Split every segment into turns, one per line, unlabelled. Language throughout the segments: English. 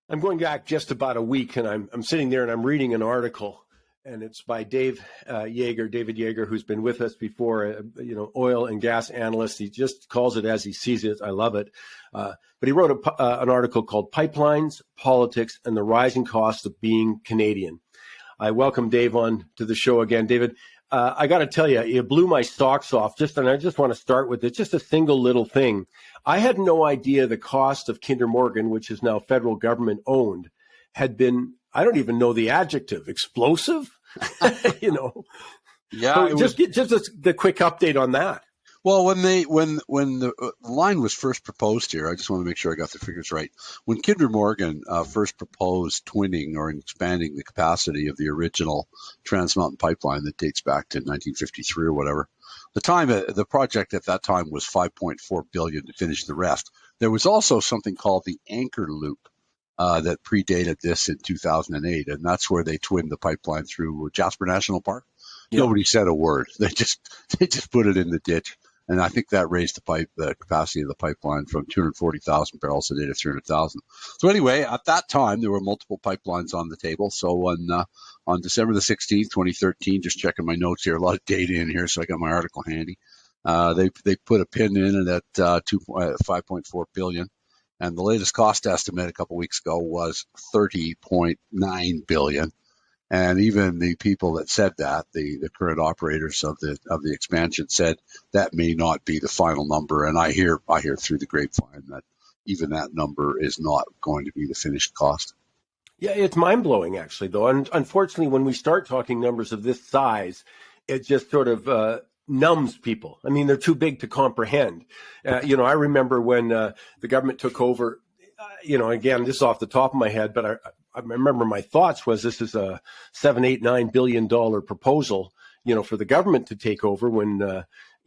I'm going back just about a week, and I'm sitting there and I'm reading an article, and it's by David Yager, who's been with us before, oil and gas analyst. He just calls it as he sees it. I love it. But he wrote an article called Pipelines, Politics, and the Rising Cost of Being Canadian. I welcome Dave on to the show again. David, I got to tell you, you blew my socks off. And I just want to start with it. Just a single little thing. I had no idea the cost of Kinder Morgan, which is now federal government owned, had been, I don't even know the adjective, explosive.
Yeah.
So just the quick update on that.
Well, when the line was first proposed here, I just want to make sure I got the figures right. When Kinder Morgan first proposed twinning or expanding the capacity of the original Trans Mountain pipeline that dates back to 1953 or whatever, the project at that time was $5.4 billion to finish the rest. There was also something called the Anchor Loop that predated this in 2008, and that's where they twinned the pipeline through Jasper National Park. Yep. Nobody said a word. They just put it in the ditch. And I think that raised the capacity of the pipeline from 240,000 barrels a day to 300,000. So anyway, at that time, there were multiple pipelines on the table. So on December the 16th, 2013, just checking my notes here, a lot of data in here, so I got my article handy. They put a pin in it at $5.4 billion. And the latest cost estimate a couple weeks ago was $30.9 billion. And even the people that said that, the current operators of the expansion, said that may not be the final number. And I hear through the grapevine that even that number is not going to be the finished cost.
Yeah, it's mind-blowing, actually, though. And unfortunately, when we start talking numbers of this size, it just sort of numbs people. I mean, they're too big to comprehend. I remember when the government took over, again, this is off the top of my head, but I remember my thoughts was this is a $7-8-9 billion proposal, for the government to take over when,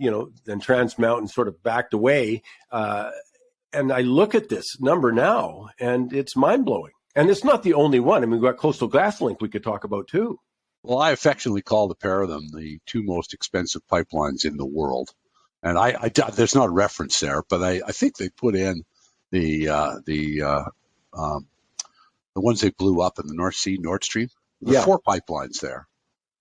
then Trans Mountain sort of backed away. And I look at this number now and it's mind blowing. And it's not the only one. I mean, we've got Coastal GasLink we could talk about too.
Well, I affectionately call the pair of them the two most expensive pipelines in the world. And I there's not a reference there, but I think they put in the ones they blew up in the North Sea, Nord Stream. There were 4 pipelines there.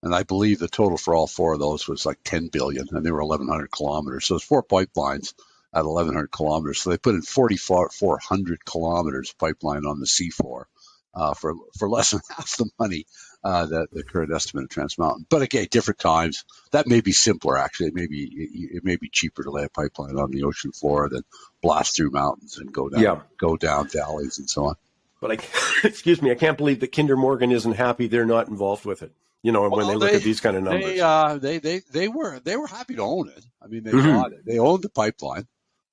And I believe the total for all 4 of those was like 10 billion, and they were 1,100 kilometers. So it's 4 pipelines at 1,100 kilometers. So they put in 4,400 kilometers of pipeline on the seafloor for less than half the money that the current estimate of Trans Mountain. But again, different times. That may be simpler, actually. It may be cheaper to lay a pipeline on the ocean floor than blast through mountains and go down valleys and so on.
But excuse me, I can't believe that Kinder Morgan isn't happy they're not involved with it. When they look at these kind of numbers,
they were happy to own it. I mean, they bought it. They owned the pipeline,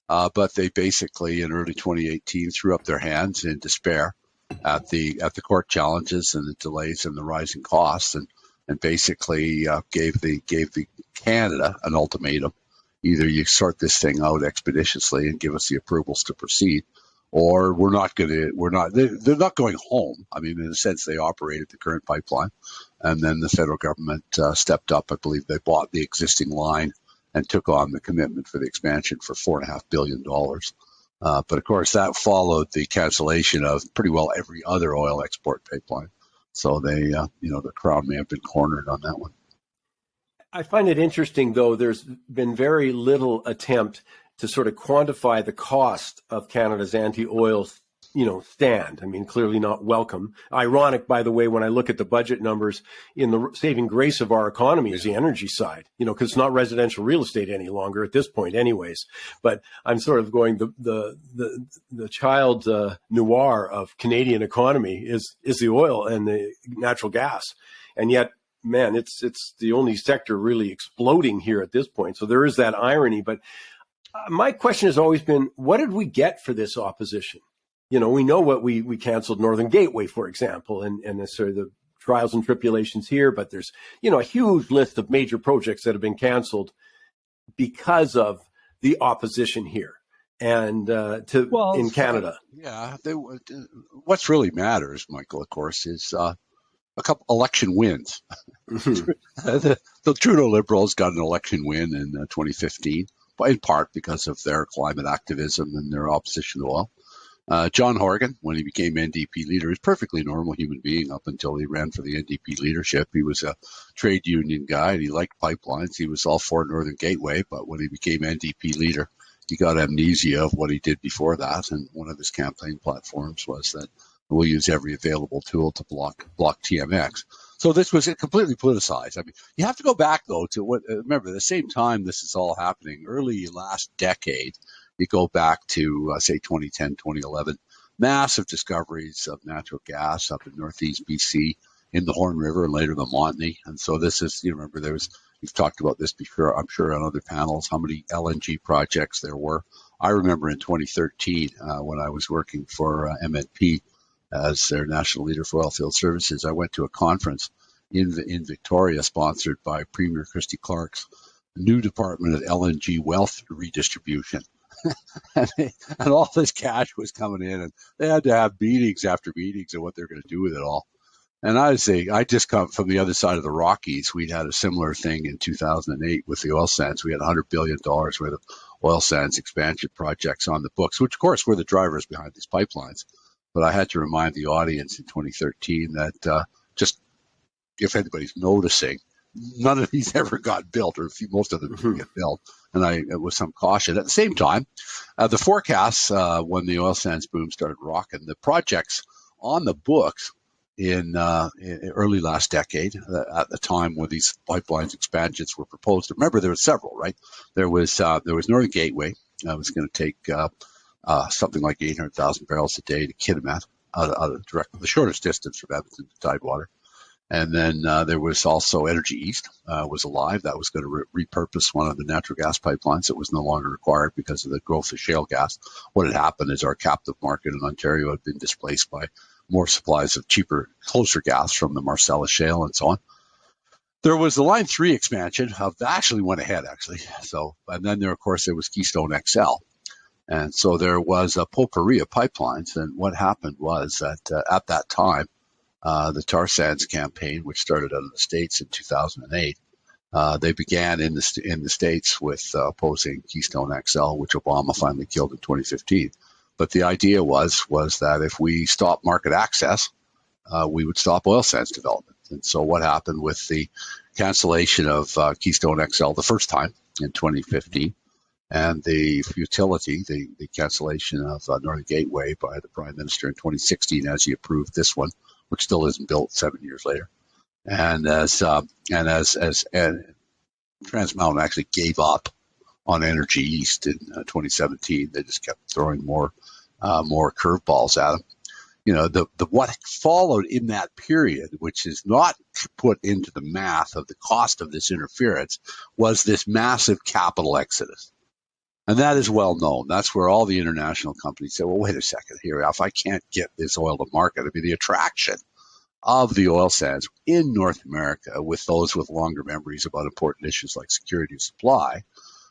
but they basically in early 2018 threw up their hands in despair at the court challenges and the delays and the rising costs, and basically gave the Canada an ultimatum: either you sort this thing out expeditiously and give us the approvals to proceed, or they're not going home. I mean, in a sense, they operated the current pipeline, and then the federal government stepped up. I believe they bought the existing line and took on the commitment for the expansion for $4.5 billion. But of course, that followed the cancellation of pretty well every other oil export pipeline. So they, the Crown may have been cornered on that one.
I find it interesting, though, there's been very little attempt to sort of quantify the cost of Canada's anti-oil, stand. I mean, clearly not welcome. Ironic, by the way, when I look at the budget numbers, in the saving grace of our economy is the energy side, because it's not residential real estate any longer at this point anyways. But I'm sort of going, the child noir of Canadian economy is the oil and the natural gas. And yet, man, it's the only sector really exploding here at this point. So there is that irony. But my question has always been, what did we get for this opposition? We know what we canceled Northern Gateway, for example, and sort of the trials and tribulations here, but there's, a huge list of major projects that have been canceled because of the opposition here and in Canada.
Yeah. What's really matters, Michael, of course, is a couple election wins. The Trudeau Liberals got an election win in 2015, in part because of their climate activism and their opposition to oil. John Horgan, when he became NDP leader, is a perfectly normal human being up until he ran for the NDP leadership. He was a trade union guy and he liked pipelines. He was all for Northern Gateway, but when he became NDP leader, he got amnesia of what he did before that. And one of his campaign platforms was that we'll use every available tool to block TMX. So this was completely politicized. I mean, you have to go back though to remember the same time this is all happening, early last decade. You go back to, say, 2010, 2011, massive discoveries of natural gas up in northeast BC in the Horn River and later the Montney. And so this is, you remember, you've talked about this before, I'm sure, on other panels, how many LNG projects there were. I remember in 2013, when I was working for MNP as their national leader for oilfield services, I went to a conference in Victoria sponsored by Premier Christy Clark's new Department of LNG Wealth Redistribution. and all this cash was coming in, and they had to have meetings after meetings of what they're going to do with it all. And I would say, I just come from the other side of the Rockies. We'd had a similar thing in 2008 with the oil sands. We had $100 billion worth of oil sands expansion projects on the books, which of course were the drivers behind these pipelines. But I had to remind the audience in 2013 that just if anybody's noticing, none of these ever got built, or most of them didn't get built. And with some caution. At the same time, the forecasts, when the oil sands boom started rocking, the projects on the books in early last decade, at the time when these pipelines expansions were proposed. Remember, there were several, right? There was Northern Gateway. That was going to take something like 800,000 barrels a day to Kitimat, out of the shortest distance from Edmonton to Tidewater. And then there was also Energy East was alive. That was going to repurpose one of the natural gas pipelines that was no longer required because of the growth of shale gas. What had happened is our captive market in Ontario had been displaced by more supplies of cheaper, closer gas from the Marcellus Shale and so on. There was the Line 3 expansion. That actually went ahead, actually. So, and then there, of course, there was Keystone XL. And so there was a potpourri of pipelines. And what happened was that at that time, the tar sands campaign, which started out of the States in 2008, they began in the States with opposing Keystone XL, which Obama finally killed in 2015. But the idea was that if we stopped market access, we would stop oil sands development. And so what happened with the cancellation of Keystone XL the first time in 2015, and the futility, the cancellation of Northern Gateway by the Prime Minister in 2016 as he approved this one, which still isn't built 7 years later. And as Trans Mountain actually gave up on Energy East in 2017, they just kept throwing more curveballs at them. You know, the what followed in that period, which is not put into the math of the cost of this interference, was this massive capital exodus. And that is well known. That's where all the international companies say, well, wait a second here. If I can't get this oil to market, I mean, the attraction of the oil sands in North America with those with longer memories about important issues like security of supply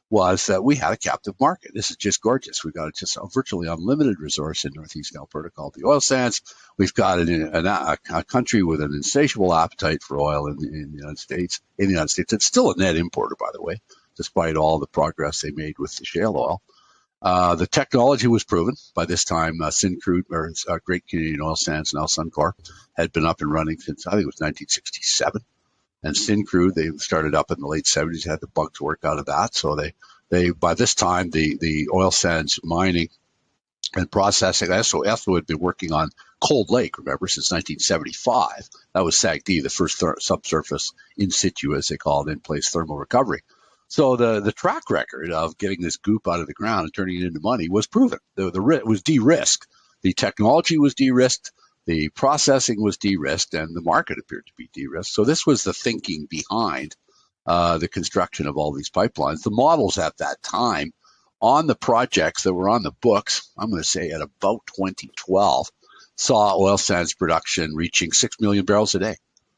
was that we had a captive market. This is just gorgeous. We've got just a virtually unlimited resource in Northeast Alberta called the oil sands. We've got a country with an insatiable appetite for oil in the United States. It's still a net importer, by the way, despite all the progress they made with the shale oil. The technology was proven. By this time, Syncrude, or Great Canadian Oil Sands, now Suncor, had been up and running since, I think it was 1967. And Syncrude, they started up in the late 70s, had the bugs work out of that. So they by this time, the oil sands mining and processing, Esso had been working on Cold Lake, remember, since 1975. That was SAGD, the first subsurface in situ, as they call it, in-place thermal recovery. So the track record of getting this goop out of the ground and turning it into money was proven. It was de-risked. The technology was de-risked. The processing was de-risked, and the market appeared to be de-risked. So this was the thinking behind the construction of all these pipelines. The models at that time on the projects that were on the books, I'm going to say at about 2012, saw oil sands production reaching 6 million barrels a day.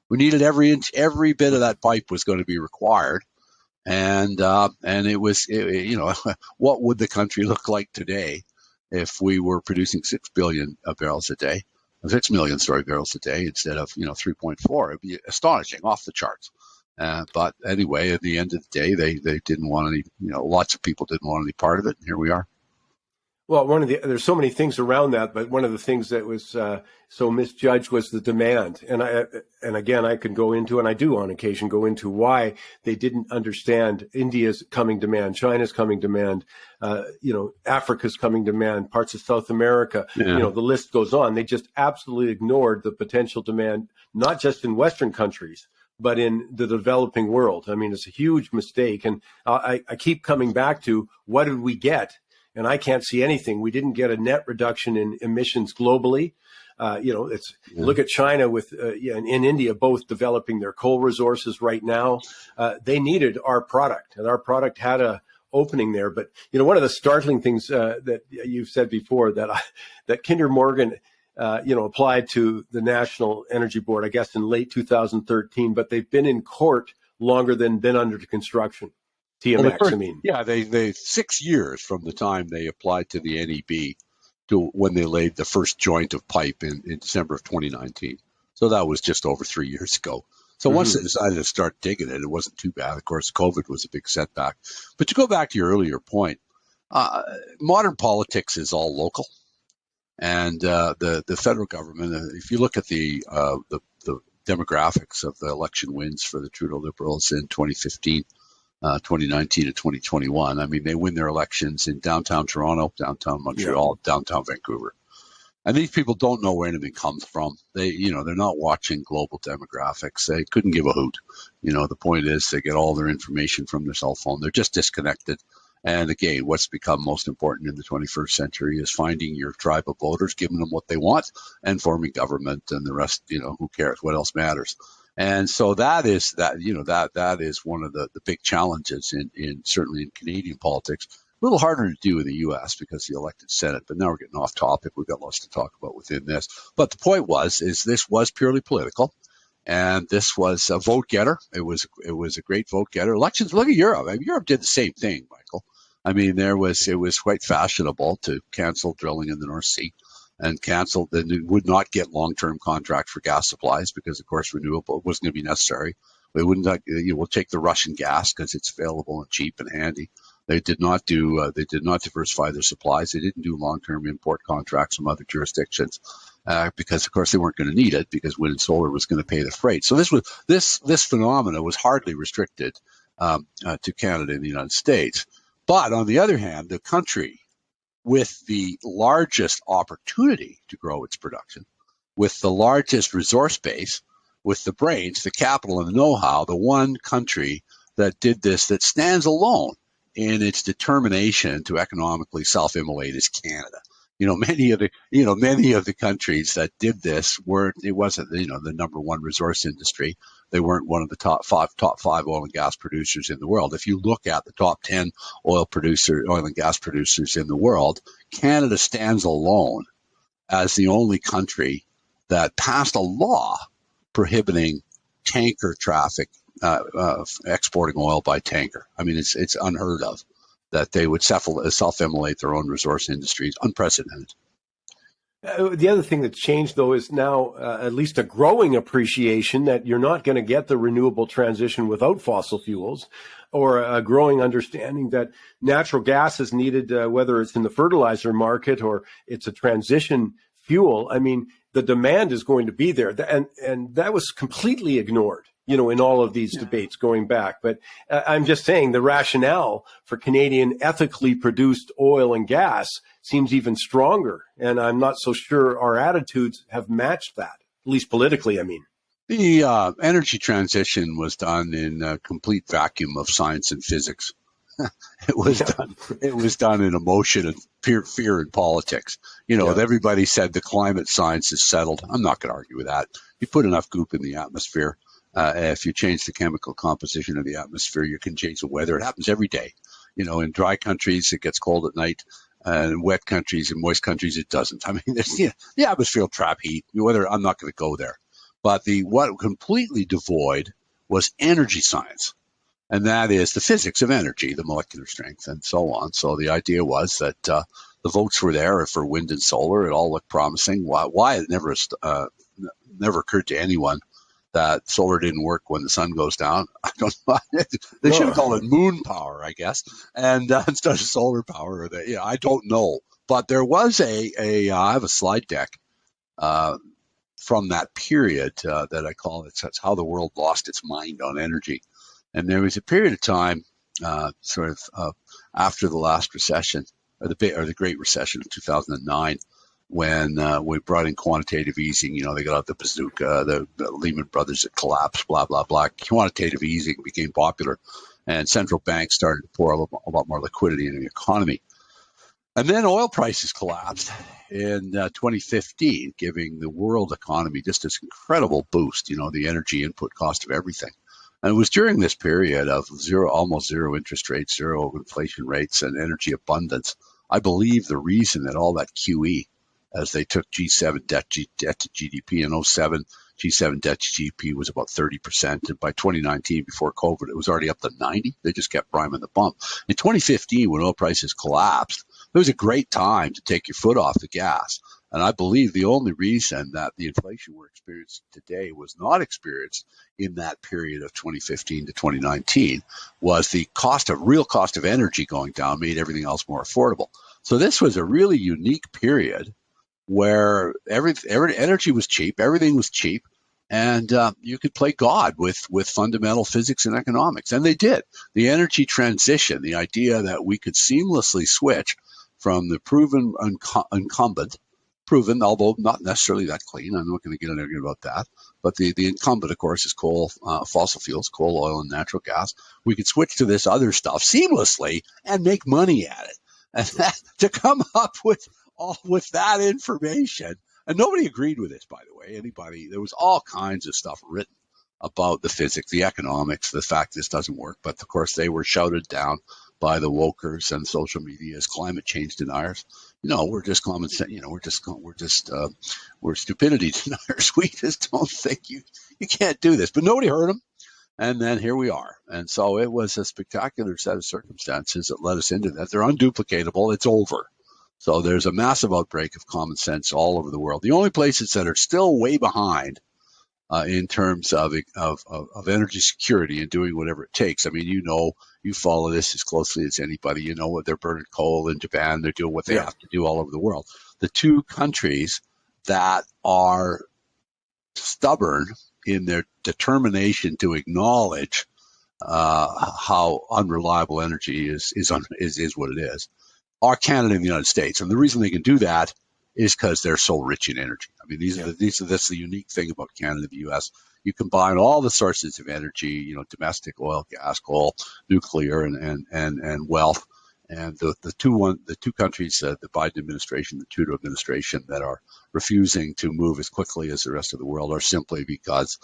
We needed every inch, every bit of that pipe was going to be required. And it was, what would the country look like today if we were producing 6 billion barrels a day, 6 million, barrels a day instead of, 3.4? It'd be astonishing, off the charts. But anyway, at the end of the day, they didn't want any, lots of people didn't want any part of it. And here we are.
Well, there's so many things around that, but one of the things that was so misjudged was the demand. And again, I could go into, and I do on occasion go into why they didn't understand India's coming demand, China's coming demand, Africa's coming demand, parts of South America,
Yeah.
the list goes on. They just absolutely ignored the potential demand, not just in Western countries, but in the developing world. I mean, it's a huge mistake. And I keep coming back to, what did we get? And I can't see anything. We didn't get a net reduction in emissions globally. Look at China and India both developing their coal resources right now. They needed our product, and our product had a opening there. But one of the startling things that you've said before, that Kinder Morgan applied to the National Energy Board, I guess in late 2013, but they've been in court longer than been under construction. TMX, I mean.
Yeah, they 6 years from the time they applied to the NEB to when they laid the first joint of pipe in December of 2019. So that was just over 3 years ago. So once they decided to start digging it, it wasn't too bad. Of course, COVID was a big setback. But to go back to your earlier point, modern politics is all local. And the federal government, if you look at the demographics of the election wins for the Trudeau Liberals in 2015, 2019 to 2021. I mean, they win their elections in downtown Toronto, downtown Montreal, downtown Vancouver. And these people don't know where anything comes from. They're not watching global demographics. They couldn't give a hoot. The point is they get all their information from their cell phone. They're just disconnected. And again, what's become most important in the 21st century is finding your tribe of voters, giving them what they want, and forming government, and the rest, who cares? What else matters? And so that is one of the big challenges in certainly in Canadian politics. A little harder to do in the U.S. because the elected Senate. But now we're getting off topic. We've got lots to talk about within this. But the point is this was purely political, and this was a vote getter. It was a great vote getter. Elections. Look at Europe. I mean, Europe did the same thing, Michael. I mean, it was quite fashionable to cancel drilling in the North Sea. And canceled, and it would not get long-term contracts for gas supplies because, of course, renewable wasn't going to be necessary. They wouldn't. We'll take the Russian gas because it's available and cheap and handy. They did not diversify their supplies. They didn't do long-term import contracts from other jurisdictions because, of course, they weren't going to need it because wind and solar was going to pay the freight. So this phenomena was hardly restricted to Canada and the United States. But on the other hand, the country with the largest opportunity to grow its production, with the largest resource base, with the brains, the capital, and the know-how, the one country that did this that stands alone in its determination to economically self-immolate is Canada. Many of the countries that did this wasn't the number one resource industry. They weren't one of the top five oil and gas producers in the world. If you look at the top 10 oil and gas producers in the world, Canada stands alone as the only country that passed a law prohibiting tanker traffic, exporting oil by tanker. I mean, it's unheard of that they would self-immolate their own resource industries. Unprecedented.
The other thing that's changed, though, is now at least a growing appreciation that you're not going to get the renewable transition without fossil fuels, or a growing understanding that natural gas is needed, whether it's in the fertilizer market or it's a transition fuel. I mean, the demand is going to be there. And that was completely ignored, in all of these debates going back. But I'm just saying the rationale for Canadian ethically produced oil and gas seems even stronger. And I'm not so sure our attitudes have matched that, at least politically, I mean.
The energy transition was done in a complete vacuum of science and physics. It was done in emotion and fear and politics. Everybody said the climate science is settled. I'm not going to argue with that. You put enough goop in the atmosphere. If you change the chemical composition of the atmosphere, you can change the weather. It happens every day. In dry countries, it gets cold at night. And in wet countries and moist countries, it doesn't. I mean, the atmosphere will trap heat. I'm not going to go there. But what completely devoid was energy science. And that is the physics of energy, the molecular strength, and so on. So the idea was that the votes were there for wind and solar. It all looked promising. Why it never occurred to anyone that solar didn't work when the sun goes down. I don't know. They should have called it moon power, I guess, and instead of solar power. I don't know. But there was I have a slide deck from that period that I call it. That's how the world lost its mind on energy. And there was a period of time, after the last recession, or the Great Recession of 2009. When we brought in quantitative easing, they got out the bazooka, the Lehman Brothers that collapsed, blah, blah, blah. Quantitative easing became popular, and central banks started to pour a lot more liquidity into the economy. And then oil prices collapsed in 2015, giving the world economy just this incredible boost, the energy input cost of everything. And it was during this period of almost zero interest rates, zero inflation rates, and energy abundance, I believe the reason that all that QE, as they took G7 debt to GDP in 2007, G7 debt to GDP was about 30%. And by 2019, before COVID, it was already up to 90. They just kept priming the pump. In 2015, when oil prices collapsed, it was a great time to take your foot off the gas. And I believe the only reason that the inflation we're experiencing today was not experienced in that period of 2015 to 2019 was the real cost of energy going down made everything else more affordable. So this was a really unique period where every energy was cheap, everything was cheap, and you could play God with fundamental physics and economics. And they did. The energy transition, the idea that we could seamlessly switch from the proven incumbent, although not necessarily that clean. I'm not going to get into argument about that. But the incumbent, of course, is coal, fossil fuels, coal, oil, and natural gas. We could switch to this other stuff seamlessly and make money at it. And to come up with that information, and nobody agreed with this, by the way. There was all kinds of stuff written about the physics, the economics, the fact this doesn't work. But of course, they were shouted down by the wokers and social media as climate change deniers. We're just common sense. We're stupidity deniers. We just don't think you can't do this. But nobody heard them. And then here we are. And so it was a spectacular set of circumstances that led us into that. They're unduplicatable. It's over. So there's a massive outbreak of common sense all over the world. The only places that are still way behind in terms of energy security and doing whatever it takes. I mean, you follow this as closely as anybody. What they're burning coal in Japan. They're doing what they have to do all over the world. The two countries that are stubborn in their determination to acknowledge how unreliable energy is what it is are Canada and the United States. And the reason they can do that is because they're so rich in energy. I mean, that's the unique thing about Canada and the U.S. You combine all the sources of energy, domestic oil, gas, coal, nuclear, and wealth. And the two countries, the Biden administration, the Trudeau administration, that are refusing to move as quickly as the rest of the world are simply because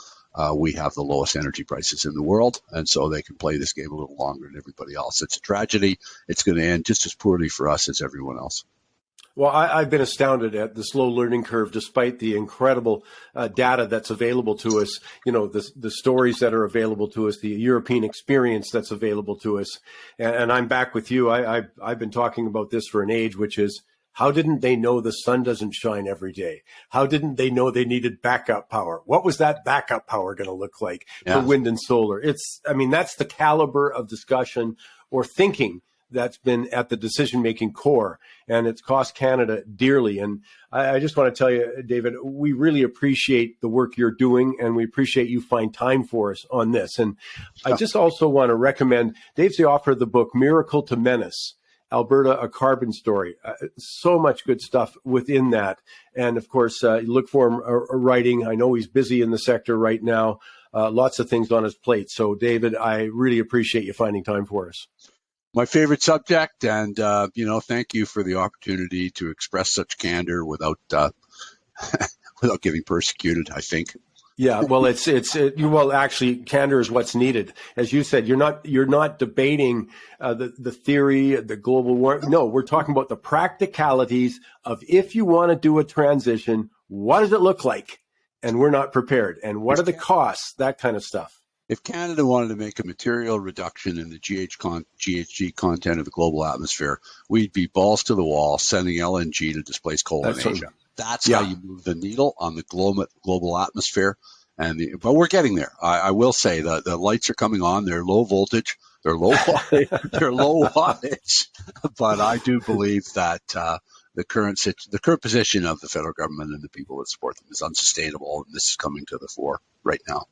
we have the lowest energy prices in the world, and so they can play this game a little longer than everybody else. It's a tragedy. It's going to end just as poorly for us as everyone else.
Well, I've been astounded at the slow learning curve, despite the incredible data that's available to us, the stories that are available to us, the European experience that's available to us. And I'm back with you. I've been talking about this for an age, which is, how didn't they know the sun doesn't shine every day? How didn't they know they needed backup power? What was that backup power going to look like for wind and solar? That's the caliber of discussion or thinking that's been at the decision-making core, and it's cost Canada dearly. And I just want to tell you, David, we really appreciate the work you're doing, and we appreciate you find time for us on this. And I just also want to recommend, Dave's the author of the book, Miracle to Menace, Alberta, a Carbon Story. So much good stuff within that. And of course, look for him writing. I know he's busy in the sector right now, lots of things on his plate. So David, I really appreciate you finding time for us.
My favorite subject, and thank you for the opportunity to express such candor without getting persecuted, I think.
Yeah, well, actually, candor is what's needed. As you said, you're not debating the theory, the global warming. No, we're talking about the practicalities of, if you want to do a transition, what does it look like? And we're not prepared. And what are the costs? That kind of stuff.
If Canada wanted to make a material reduction in the GHG content of the global atmosphere, we'd be balls to the wall sending LNG to displace coal in Asia. That's how you move the needle on the global atmosphere. But we're getting there. I will say that the lights are coming on. They're low voltage. They're low wattage. They're low wattage. But I do believe that the current position of the federal government and the people that support them is unsustainable, and this is coming to the fore right now.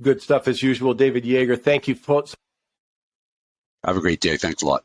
Good stuff as usual, David Yager. Thank you, folks.
Have a great day. Thanks a lot.